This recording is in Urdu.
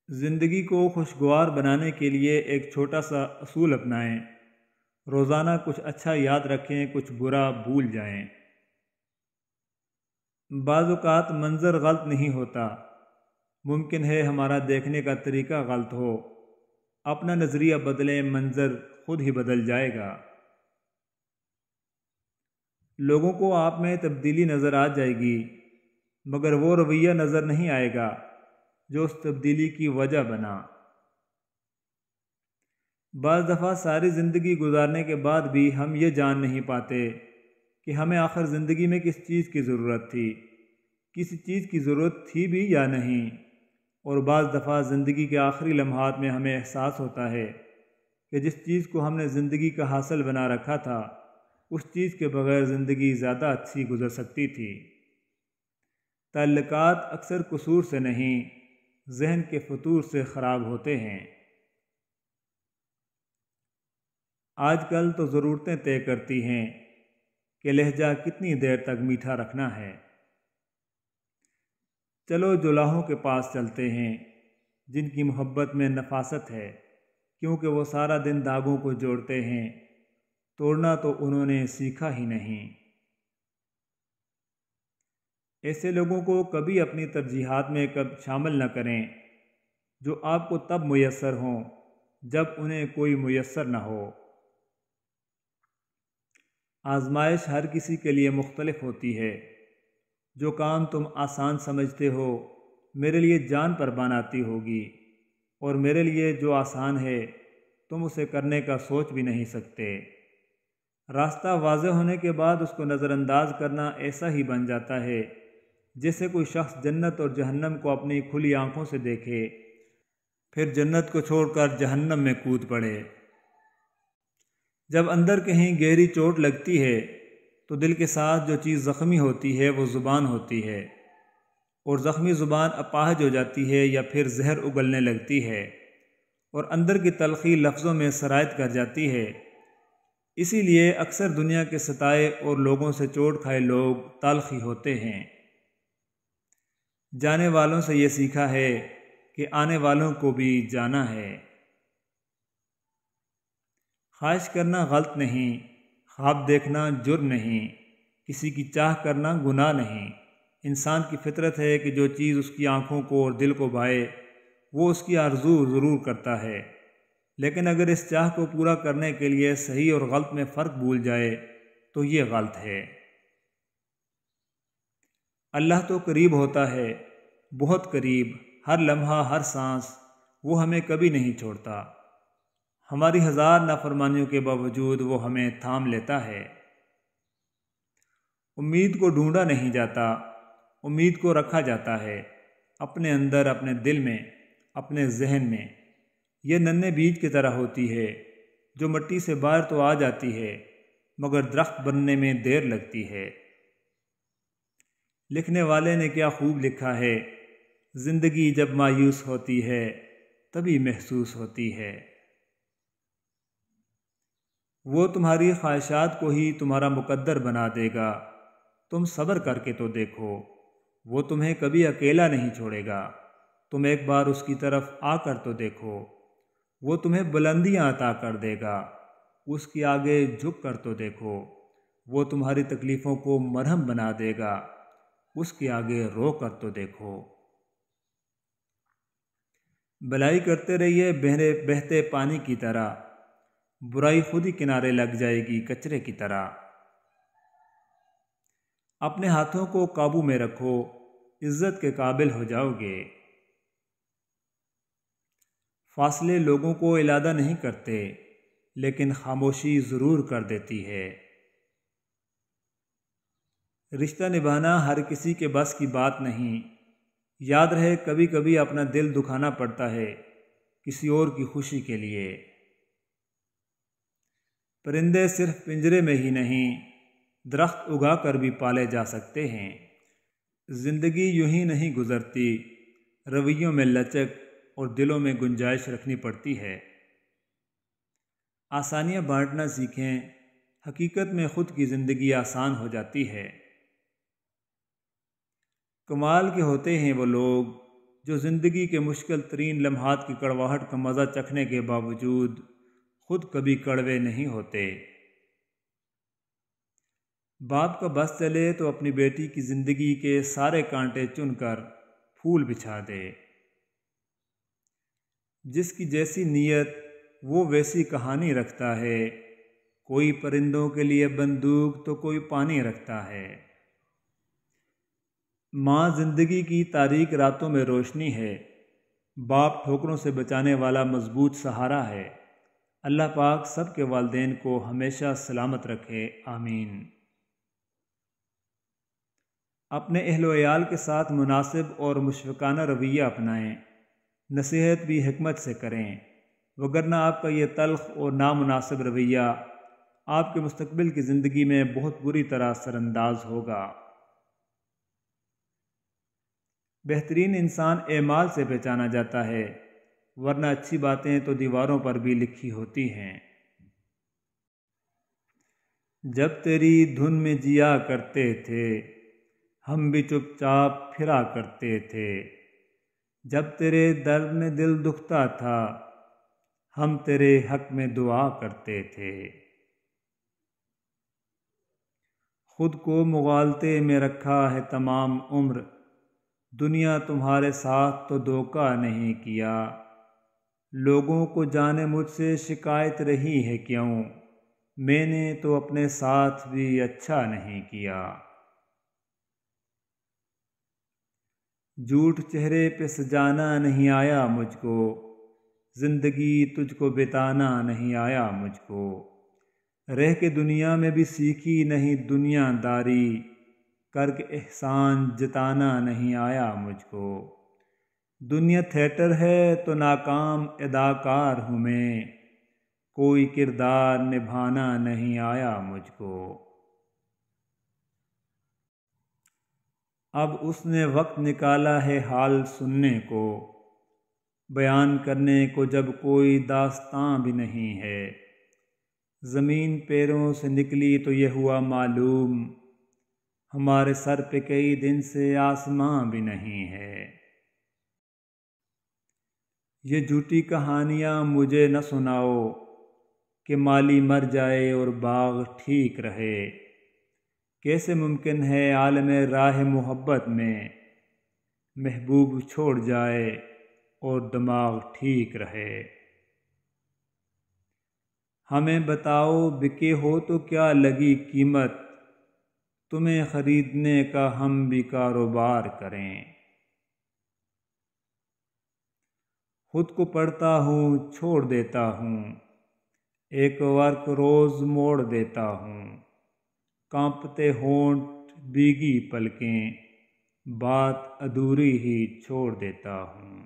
زندگی کو خوشگوار بنانے کے لیے ایک چھوٹا سا اصول اپنائیں۔ روزانہ کچھ اچھا یاد رکھیں، کچھ برا بھول جائیں۔ بعض اوقات منظر غلط نہیں ہوتا، ممکن ہے ہمارا دیکھنے کا طریقہ غلط ہو۔ اپنا نظریہ بدلیں، منظر خود ہی بدل جائے گا۔ لوگوں کو آپ میں تبدیلی نظر آ جائے گی، مگر وہ رویہ نظر نہیں آئے گا جو اس تبدیلی کی وجہ بنا۔ بعض دفعہ ساری زندگی گزارنے کے بعد بھی ہم یہ جان نہیں پاتے کہ ہمیں آخر زندگی میں کس چیز کی ضرورت تھی، کسی چیز کی ضرورت تھی بھی یا نہیں۔ اور بعض دفعہ زندگی کے آخری لمحات میں ہمیں احساس ہوتا ہے کہ جس چیز کو ہم نے زندگی کا حاصل بنا رکھا تھا، اس چیز کے بغیر زندگی زیادہ اچھی گزر سکتی تھی۔ تعلقات اکثر قصور سے نہیں، ذہن کے فتور سے خراب ہوتے ہیں۔ آج کل تو ضرورتیں طے کرتی ہیں کہ لہجہ کتنی دیر تک میٹھا رکھنا ہے۔ چلو جولاہوں کے پاس چلتے ہیں جن کی محبت میں نفاست ہے، کیونکہ وہ سارا دن داغوں کو جوڑتے ہیں، توڑنا تو انہوں نے سیکھا ہی نہیں۔ ایسے لوگوں کو کبھی اپنی ترجیحات میں شامل نہ کریں جو آپ کو تب میسر ہوں جب انہیں کوئی میسر نہ ہو۔ آزمائش ہر کسی کے لیے مختلف ہوتی ہے۔ جو کام تم آسان سمجھتے ہو میرے لیے جان پر بناتی ہوگی، اور میرے لیے جو آسان ہے تم اسے کرنے کا سوچ بھی نہیں سکتے۔ راستہ واضح ہونے کے بعد اس کو نظر انداز کرنا ایسا ہی بن جاتا ہے جیسے کوئی شخص جنت اور جہنم کو اپنی کھلی آنکھوں سے دیکھے، پھر جنت کو چھوڑ کر جہنم میں کود پڑے۔ جب اندر کہیں گہری چوٹ لگتی ہے تو دل کے ساتھ جو چیز زخمی ہوتی ہے وہ زبان ہوتی ہے، اور زخمی زبان اپاہج ہو جاتی ہے یا پھر زہر اگلنے لگتی ہے، اور اندر کی تلخی لفظوں میں سرایت کر جاتی ہے۔ اسی لیے اکثر دنیا کے ستائے اور لوگوں سے چوٹ کھائے لوگ تلخ ہی ہوتے ہیں۔ جانے والوں سے یہ سیکھا ہے کہ آنے والوں کو بھی جانا ہے۔ خواہش کرنا غلط نہیں، خواب دیکھنا جرم نہیں، کسی کی چاہ کرنا گناہ نہیں۔ انسان کی فطرت ہے کہ جو چیز اس کی آنکھوں کو اور دل کو بھائے وہ اس کی آرزو ضرور کرتا ہے، لیکن اگر اس چاہ کو پورا کرنے کے لیے صحیح اور غلط میں فرق بھول جائے تو یہ غلط ہے۔ اللہ تو قریب ہوتا ہے، بہت قریب، ہر لمحہ، ہر سانس، وہ ہمیں کبھی نہیں چھوڑتا۔ ہماری ہزار نافرمانیوں کے باوجود وہ ہمیں تھام لیتا ہے۔ امید کو ڈھونڈا نہیں جاتا، امید کو رکھا جاتا ہے، اپنے اندر، اپنے دل میں، اپنے ذہن میں۔ یہ ننھے بیج کی طرح ہوتی ہے جو مٹی سے باہر تو آ جاتی ہے مگر درخت بننے میں دیر لگتی ہے۔ لکھنے والے نے کیا خوب لکھا ہے، زندگی جب مایوس ہوتی ہے تبھی محسوس ہوتی ہے۔ وہ تمہاری خواہشات کو ہی تمہارا مقدر بنا دے گا، تم صبر کر کے تو دیکھو، وہ تمہیں کبھی اکیلا نہیں چھوڑے گا۔ تم ایک بار اس کی طرف آ کر تو دیکھو، وہ تمہیں بلندیاں عطا کر دے گا۔ اس کے آگے جھک کر تو دیکھو، وہ تمہاری تکلیفوں کو مرہم بنا دے گا۔ اس کے آگے رو کر تو دیکھو۔ بھلائی کرتے رہیے بہتے پانی کی طرح، برائی خود ہی کنارے لگ جائے گی کچرے کی طرح۔ اپنے ہاتھوں کو قابو میں رکھو، عزت کے قابل ہو جاؤ گے۔ فاصلے لوگوں کو علادہ نہیں کرتے، لیکن خاموشی ضرور کر دیتی ہے۔ رشتہ نبھانا ہر کسی کے بس کی بات نہیں۔ یاد رہے کبھی کبھی اپنا دل دکھانا پڑتا ہے کسی اور کی خوشی کے لیے۔ پرندے صرف پنجرے میں ہی نہیں، درخت اگا کر بھی پالے جا سکتے ہیں۔ زندگی یوں ہی نہیں گزرتی، رویوں میں لچک اور دلوں میں گنجائش رکھنی پڑتی ہے۔ آسانیاں بانٹنا سیکھیں، حقیقت میں خود کی زندگی آسان ہو جاتی ہے۔ کمال کے ہوتے ہیں وہ لوگ جو زندگی کے مشکل ترین لمحات کی کڑواہٹ کا مزہ چکھنے کے باوجود خود کبھی کڑوے نہیں ہوتے۔ باپ کا بس چلے تو اپنی بیٹی کی زندگی کے سارے کانٹے چن کر پھول بچھا دے۔ جس کی جیسی نیت وہ ویسی کہانی رکھتا ہے، کوئی پرندوں کے لیے بندوق تو کوئی پانی رکھتا ہے۔ ماں زندگی کی تاریک راتوں میں روشنی ہے، باپ ٹھوکروں سے بچانے والا مضبوط سہارا ہے۔ اللہ پاک سب کے والدین کو ہمیشہ سلامت رکھے، آمین۔ اپنے اہل و عیال کے ساتھ مناسب اور مشفقانہ رویہ اپنائیں، نصیحت بھی حکمت سے کریں، وگرنہ آپ کا یہ تلخ اور نامناسب رویہ آپ کے مستقبل کی زندگی میں بہت بری طرح اثر انداز ہوگا۔ بہترین انسان اعمال سے پہچانا جاتا ہے، ورنہ اچھی باتیں تو دیواروں پر بھی لکھی ہوتی ہیں۔ جب تیری دھن میں جیا کرتے تھے، ہم بھی چپ چاپ پھرا کرتے تھے۔ جب تیرے درد میں دل دکھتا تھا، ہم تیرے حق میں دعا کرتے تھے۔ خود کو مغالطے میں رکھا ہے تمام عمر، دنیا تمہارے ساتھ تو دھوکہ نہیں کیا۔ لوگوں کو جانے مجھ سے شکایت رہی ہے کیوں، میں نے تو اپنے ساتھ بھی اچھا نہیں کیا۔ جھوٹ چہرے پہ سجانا نہیں آیا مجھ کو، زندگی تجھ کو بتانا نہیں آیا مجھ کو۔ رہ کے دنیا میں بھی سیکھی نہیں دنیا داری، کر کے احسان جتانا نہیں آیا مجھ کو۔ دنیا تھیٹر ہے تو ناکام اداکار ہوں میں، کوئی کردار نبھانا نہیں آیا مجھ کو۔ اب اس نے وقت نکالا ہے حال سننے کو، بیان کرنے کو جب کوئی داستاں بھی نہیں ہے۔ زمین پیروں سے نکلی تو یہ ہوا معلوم، ہمارے سر پہ کئی دن سے آسماں بھی نہیں ہے۔ یہ جھوٹی کہانیاں مجھے نہ سناؤ کہ مالی مر جائے اور باغ ٹھیک رہے۔ کیسے ممکن ہے عالم راہ محبت میں، محبوب چھوڑ جائے اور دماغ ٹھیک رہے۔ ہمیں بتاؤ بکے ہو تو کیا لگی قیمت، تمہیں خریدنے کا ہم بھی کاروبار کریں۔ خود کو پڑھتا ہوں چھوڑ دیتا ہوں، ایک ورق روز موڑ دیتا ہوں۔ کانپتے ہونٹ بھیگی پلکیں، بات ادھوری ہی چھوڑ دیتا ہوں۔